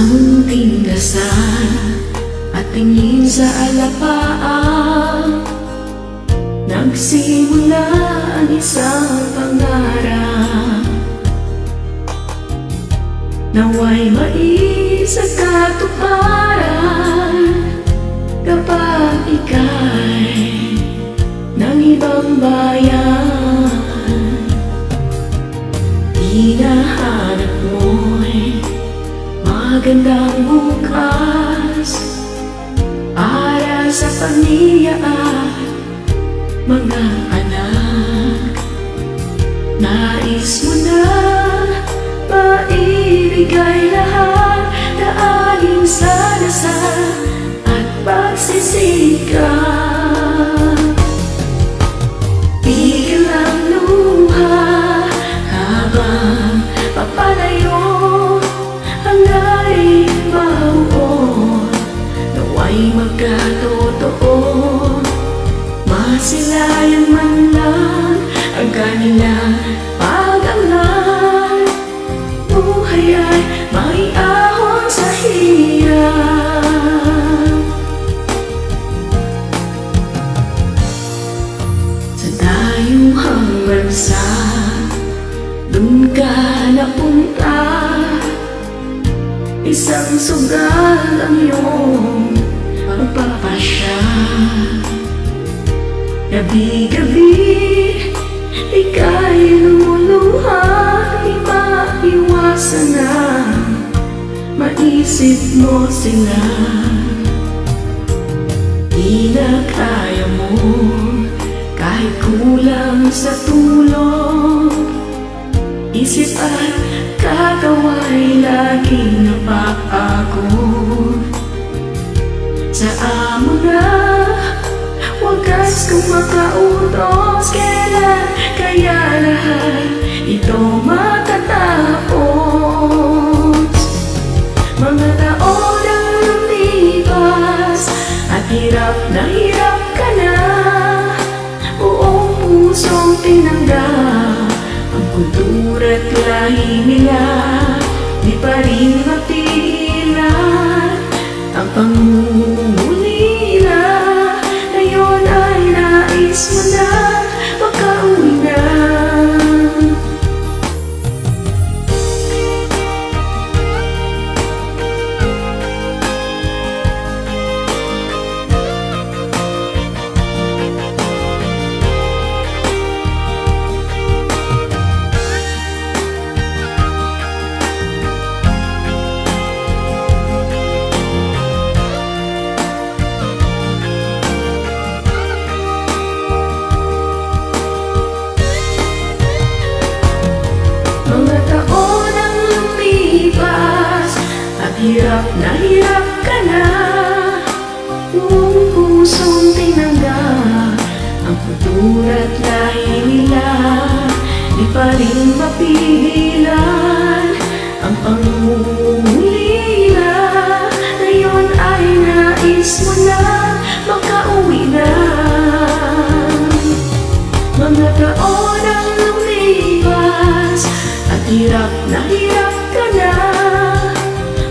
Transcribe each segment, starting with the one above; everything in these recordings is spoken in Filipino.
munting dasal at tingin sa alapaap, nagsimula ang isang pangarap. Naway maisa katuparan kapag ika'y ng ibang bayan. Hinahanap mo'y magandang bukas para sa pamilya at mga anak. Nais mo na maibigay lahat na aling sa dasal at pagsisikap. Tigil ang luha habang papalayo, hanggang mauon, naway magkatotoo. Masilayan man lang ang kanilang pag-anglan, buhay ay maiahon sa hirap. Sa dayuhang bansa, dun ka napunta, isang sugal ang iyong pagpapasya. Gabi-gabi, ika'y lumuluha, di maiwasan na maisip mo sila. Di na kaya mo kahit kulang sa tulog, isip at kakaway laging napapagod. Sa amo na wagas kung makautos, kailan kaya lahat ito matatapos? Mga taon ang lumipas at hirap na hirap ka na, buong pusong tinanggap ang kultura't lahi nila. Di pa rin mapigilan ang pangungulila. Ngayon ay nais mo na makauwi na. Hirap na hirap ka na, buong pusong tinanggap ang kultura't lahi nila. Di pa rin mapigilan ang pangungulila. Ngayon ay nais mo na makauwi na. Mga taon ang lumipas at hirap na hirap ka na,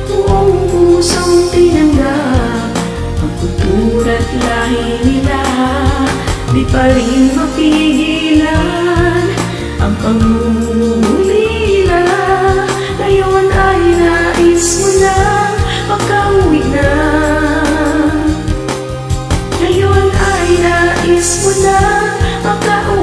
pusong tinanggap ang kultura't lahi nila. Di pa rin mapigilan ang pangungulila. Ngayon ay nais mo na makauwi na. Ngayon ay nais mo na makauwi